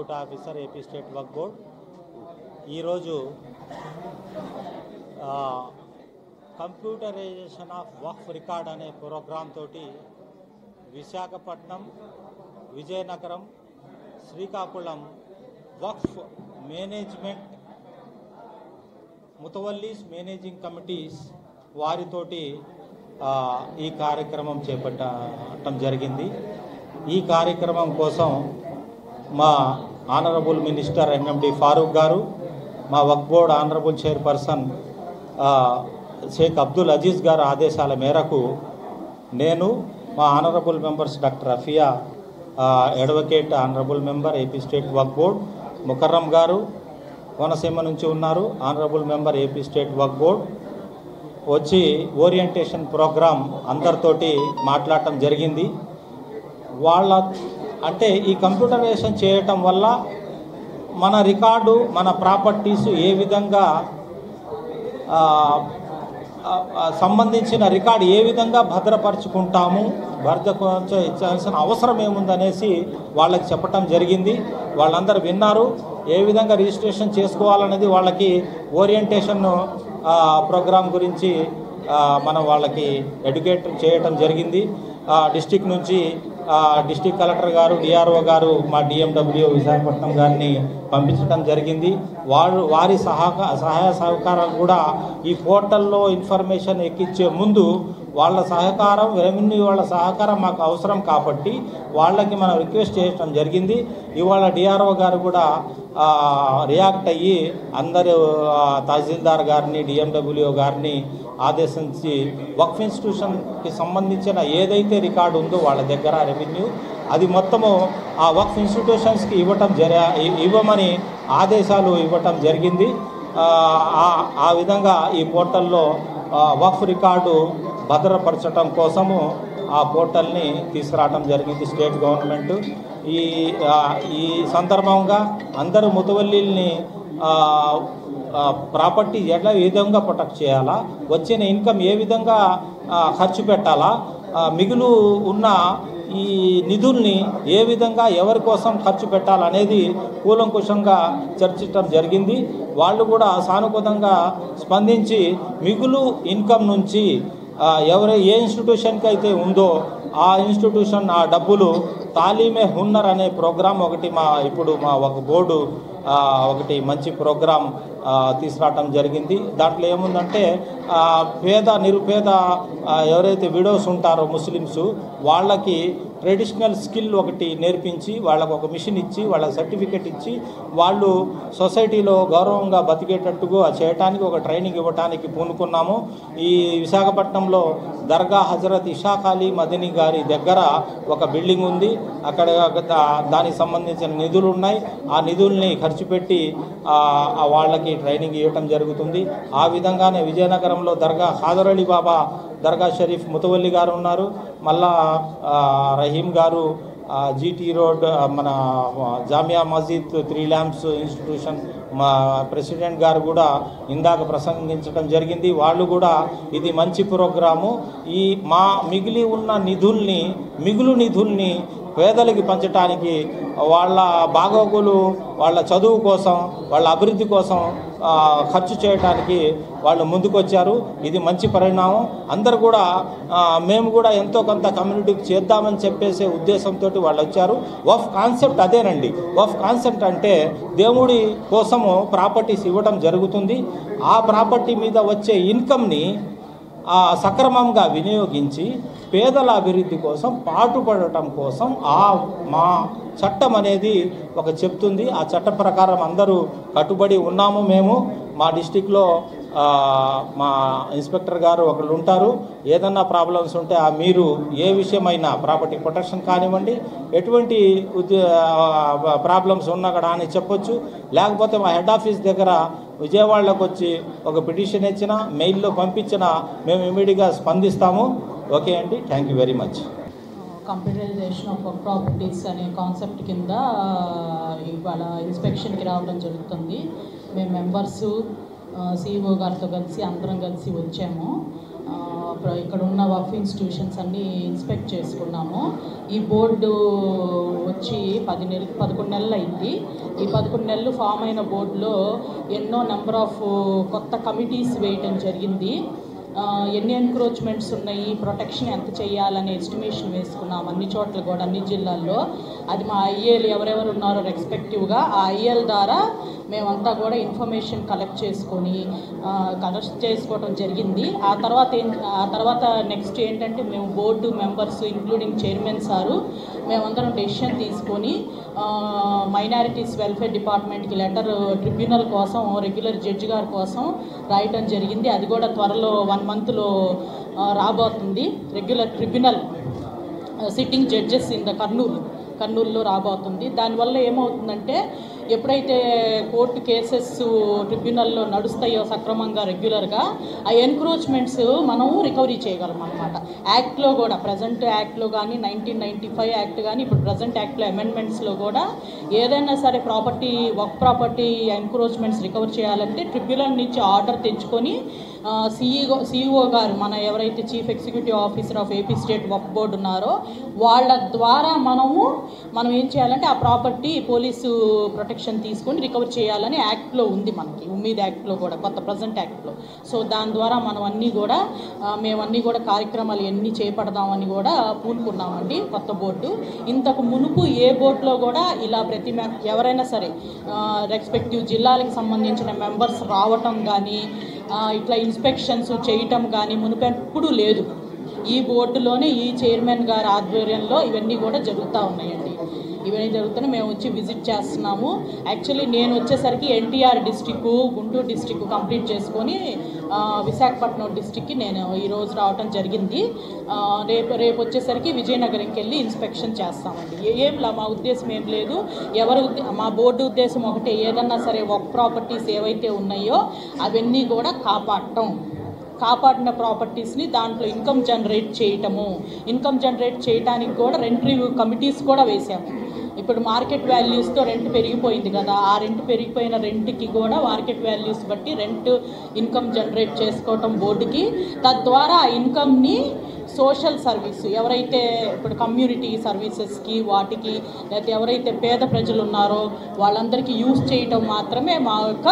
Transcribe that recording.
Executive officer AP state Waqf board. ఈరోజు computerisation of Waqf record అనే programme తోటి విశాఖపట్నం, విజయనగరం, శ్రీకాకుళం వక్ఫ్ management ముతవల్లీస్ managing committees వారితోటి ఈ కార్యక్రమం చేపట్టడం జరిగింది. ఈ కార్యక్రమం కోసం మా honourable minister MMD Farooq garu, మా Waqf board honourable chairperson Sheikh Abdul Aziz garu ఆదేశాల మేరకు నేను, మా honourable members doctor Rafia, advocate honourable member AP state Waqf board Mukarram garu, Konaseema నుంచి ఉన్నారు, honourable member AP state Waqf board వచ్చి ఓరియంటేషన్ ప్రోగ్రామ్ అందరితోటి మాట్లాడటం జరిగింది. అంటే ఈ కంప్యూటరైజేషన్ చేయటం వల్ల మన రికార్డు, మన ప్రాపర్టీస్ ఏ విధంగా సంబంధించిన రికార్డు ఏ విధంగా భద్రపరుచుకుంటాము, భద్రపరచాల్సిన అవసరం ఏముందనేసి వాళ్ళకి చెప్పటం జరిగింది. వాళ్ళందరూ విన్నారు. ఏ విధంగా రిజిస్ట్రేషన్ చేసుకోవాలనేది వాళ్ళకి ఓరియంటేషన్ ప్రోగ్రాం గురించి మనం వాళ్ళకి ఎడ్యుకేట్ చేయటం జరిగింది. డిస్టిక్ నుంచి డిస్టిక్ కలెక్టర్ గారు, డిఆర్ఓ గారు, మా డిఎండబ్ల్యూ విశాఖపట్నం గారిని పంపించడం జరిగింది. వారి సహాయ సహకారాలు కూడా ఈ పోర్టల్లో ఇన్ఫర్మేషన్ ఎక్కించే ముందు వాళ్ళ సహకారం, రెవెన్యూ వాళ్ళ సహకారం మాకు అవసరం కాబట్టి వాళ్ళకి మనం రిక్వెస్ట్ చేయడం జరిగింది. ఇవాళ డిఆర్ఓ గారు కూడా రియాక్ట్ అయ్యి అందరూ తహసీల్దార్ గారిని, డిఎండబ్ల్యూ గారిని ఆదేశించి వక్ఫ్ ఇన్స్టిట్యూషన్కి సంబంధించిన ఏదైతే రికార్డు ఉందో వాళ్ళ దగ్గర రెవెన్యూ అది మొత్తము ఆ వక్ఫ్ ఇన్స్టిట్యూషన్స్కి ఇవ్వమని ఆదేశాలు ఇవ్వటం జరిగింది. ఆ విధంగా ఈ పోర్టల్లో వక్ఫ్ రికార్డు భద్రపరచడం కోసము ఆ పోర్టల్ని తీసుకురావడం జరిగింది స్టేట్ గవర్నమెంట్. ఈ సందర్భంగా అందరూ ముతవల్లీల్ని ప్రాపర్టీ ఏ విధంగా ప్రొటెక్ట్ చేయాలా, వచ్చిన ఇన్కమ్ ఏ విధంగా ఖర్చు పెట్టాలా, మిగులు ఉన్న ఈ నిధుల్ని ఏ విధంగా ఎవరి కోసం ఖర్చు పెట్టాలనేది కూలంకుషంగా చర్చించడం జరిగింది. వాళ్ళు కూడా సానుకూలంగా స్పందించి మిగులు ఇన్కమ్ నుంచి ఏ ఇన్స్టిట్యూషన్కి అయితే ఉందో ఆ ఇన్స్టిట్యూషన్ ఆ డబ్బులు తాలీమే హున్నర్ అనే ప్రోగ్రాం ఒకటి ఇప్పుడు మా ఒక బోర్డు ఒకటి మంచి ప్రోగ్రాం తీసుకురావటం జరిగింది. దాంట్లో ఏముందంటే నిరుపేద ఎవరైతే విడోస్ ఉంటారో ముస్లిమ్స్ వాళ్ళకి ట్రెడిషనల్ స్కిల్ ఒకటి నేర్పించి వాళ్ళకు ఒక మిషన్ ఇచ్చి వాళ్ళకి సర్టిఫికెట్ ఇచ్చి వాళ్ళు సొసైటీలో గౌరవంగా బతికేటట్టుగా చేయటానికి ఒక ట్రైనింగ్ ఇవ్వటానికి పూనుకున్నాము. ఈ విశాఖపట్నంలో దర్గా హజరత్ ఇషాక్ అలీ మదనీ గారి దగ్గర ఒక బిల్డింగ్ ఉంది. అక్కడ దానికి సంబంధించిన నిధులు ఉన్నాయి. ఆ నిధుల్ని ఖర్చు పెట్టి వాళ్ళకి ట్రైనింగ్ ఇవ్వటం జరుగుతుంది. ఆ విధంగానే విజయనగరంలో దర్గా ఖాదర్ అలీ బాబా దర్గా షరీఫ్ ముతవల్లి గారు ఉన్నారు. మళ్ళా రహీం గారు జీటీ రోడ్ మన జామియా మస్జిద్ 3 ల్యాంప్స్ ఇన్స్టిట్యూషన్ మా ప్రెసిడెంట్ గారు కూడా ఇందాక ప్రసంగించడం జరిగింది. వాళ్ళు కూడా ఇది మంచి ప్రోగ్రాము. ఈ మా మిగులు నిధుల్ని పేదలకి పంచడానికి వాళ్ళ బాగోగులు, వాళ్ళ చదువు కోసం, వాళ్ళ అభివృద్ధి కోసం ఖర్చు చేయడానికి వాళ్ళు ముందుకొచ్చారు. ఇది మంచి పరిణామం. అందరూ కూడా మేము కూడా ఎంతో కొంత కమ్యూనిటీకి చేద్దామని చెప్పేసే ఉద్దేశంతో వాళ్ళు వచ్చారు. వక్ఫ్ కాన్సెప్ట్ అదేనండి. వక్ఫ్ కాన్సెప్ట్ అంటే దేవుడి కోసము ప్రాపర్టీస్ ఇవ్వడం జరుగుతుంది. ఆ ప్రాపర్టీ మీద వచ్చే ఇన్కమ్ని సక్రమంగా వినియోగించి పేదల అభివృద్ధి కోసం పాటుపడటం కోసం మా చట్టం అనేది ఒక చెప్తుంది. ఆ చట్ట ప్రకారం అందరూ కట్టుబడి ఉన్నాము. మేము మా డిస్టిక్లో మా ఇన్స్పెక్టర్ గారు ఒకళ్ళు ఉంటారు. ఏదన్నా ప్రాబ్లమ్స్ ఉంటే మీరు ఏ విషయమైనా ప్రాపర్టీ ప్రొటెక్షన్ కానివ్వండి, ఎటువంటి ప్రాబ్లమ్స్ ఉన్నా కూడా అని చెప్పొచ్చు. లేకపోతే మా హెడ్ ఆఫీస్ దగ్గర విజయవాడలోకి వచ్చి ఒక పిటిషన్ ఇచ్చినా, మెయిల్లో పంపించినా మేము ఇమీడియట్గా స్పందిస్తాము. ఓకే అండి, thank you very much. Computerization of properties అనే కాన్సెప్ట్ కింద ఇవాళ ఇన్స్పెక్షన్కి రావడం జరుగుతుంది. మేము మెంబర్సు సిఇఓ గారితో కలిసి అందరం కలిసి వచ్చాము. ఇక్కడ ఉన్న వక్ఫ్ ఇన్స్టిట్యూషన్స్ అన్నీ ఇన్స్పెక్ట్ చేసుకున్నాము. ఈ బోర్డు వచ్చి 11 నెలలు అయింది. ఈ 11 నెలలు ఫామ్ అయిన బోర్డులో ఎన్నో నెంబర్ ఆఫ్ కొత్త కమిటీస్ వేయటం జరిగింది. ఎన్ని ఎన్క్రోచ్మెంట్స్ ఉన్నాయి, ప్రొటెక్షన్ ఎంత చేయాలనే ఎస్టిమేషన్ వేసుకున్నాం అన్ని చోట్ల కూడా, అన్ని జిల్లాల్లో. అది మా ఐఏలు ఎవరెవరు ఉన్నారో రెస్పెక్టివ్గా ఆ ఐఏల ద్వారా మేమంతా కూడా ఇన్ఫర్మేషన్ కలెక్ట్ చేసుకోవడం జరిగింది. ఆ తర్వాత నెక్స్ట్ ఏంటంటే మేము board members including chairman sir మేమందరం డెసిషన్ తీసుకొని మైనారిటీస్ వెల్ఫేర్ డిపార్ట్మెంట్కి లెటర్ ట్రిబ్యునల్ కోసం, రెగ్యులర్ జడ్జి గారి కోసం రాయటం జరిగింది. అది కూడా త్వరలో 1 monthలో రాబోతుంది. Regular tribunal sitting judges in the కర్నూలులో రాబోతుంది. దానివల్ల ఏమవుతుందంటే ఎప్పుడైతే కోర్టు కేసెస్ ట్రిబ్యునల్లో నడుస్తాయో సక్రమంగా రెగ్యులర్గా, ఆ ఎన్క్రోచ్మెంట్స్ మనం రికవరీ చేయగలం అన్నమాట. యాక్ట్లో కూడా, ప్రజెంట్ యాక్ట్లో కానీ 1995 యాక్ట్ కానీ ఇప్పుడు ప్రజెంట్ యాక్ట్లో అమెండ్మెంట్స్లో కూడా ఏదైనా సరే వర్క్ ప్రాపర్టీ ఎన్క్రోచ్మెంట్స్ రికవర్ చేయాలంటే ట్రిబ్యునల్ నుంచి ఆర్డర్ తెచ్చుకొని సిఇఓ గారు, మన ఎవరైతే chief executive officer of AP state Waqf board ఉన్నారో వాళ్ళ ద్వారా మనం ఏం చేయాలంటే ఆ ప్రాపర్టీ పోలీసు ప్రొటెక్షన్ తీసుకొని రికవర్ చేయాలని యాక్ట్లో ఉంది మనకి, ఉమ్మీద్ యాక్ట్లో కూడా, కొత్త ప్రజెంట్ యాక్ట్లో. సో దాని ద్వారా మేమన్నీ కూడా కార్యక్రమాలు ఎన్ని చేపడదామని కూడా పూనుకున్నామండి కొత్త బోర్డు. ఇంతకు మునుపు ఏ బోర్డులో కూడా ఇలా ఎవరైనా సరే రెస్పెక్టివ్ జిల్లాలకు సంబంధించిన మెంబర్స్ రావటం కానీ ఇట్లా ఇన్స్పెక్షన్స్ చేయటం కానీ మునుపెప్పుడు లేదు. ఈ బోర్డులోనే ఈ చైర్మన్ గారి ఆధ్వర్యంలో ఇవన్నీ కూడా జరుగుతూ ఉన్నాయండి. ఇవన్నీ జరుగుతున్నాయి. మేము వచ్చి విజిట్ చేస్తున్నాము. యాక్చువల్లీ నేను వచ్చేసరికి NTR district, Guntur district complete చేసుకొని విశాఖపట్నం డిస్టిక్కి నేను ఈరోజు రావటం జరిగింది. రేపు వచ్చేసరికి విజయనగరంకి వెళ్ళి ఇన్స్పెక్షన్ చేస్తామండి. మా ఉద్దేశం ఏం లేదు. మా బోర్డు ఉద్దేశం ఒకటే, ఏదన్నా సరే వర్క్ ప్రాపర్టీస్ ఏవైతే ఉన్నాయో అవన్నీ కూడా కాపాడిన ప్రాపర్టీస్ని దాంట్లో ఇన్కమ్ జనరేట్ చేయటానికి కూడా రెంట్ రివ్యూ కమిటీస్ కూడా వేసాము. ఇప్పుడు మార్కెట్ వాల్యూస్తో రెంట్ పెరిగిపోయింది కదా, ఆ రెంట్ పెరిగిపోయిన రెంట్కి కూడా మార్కెట్ వాల్యూస్ బట్టి ఇన్కమ్ జనరేట్ చేసుకోవటం బోర్డుకి. తద్వారా ఆ ఇన్కమ్ని సోషల్ సర్వీస్, ఎవరైతే ఇప్పుడు కమ్యూనిటీ సర్వీసెస్కి వాటికి, లేకపోతే ఎవరైతే పేద ప్రజలు ఉన్నారో వాళ్ళందరికీ యూజ్ చేయటం మాత్రమే మా యొక్క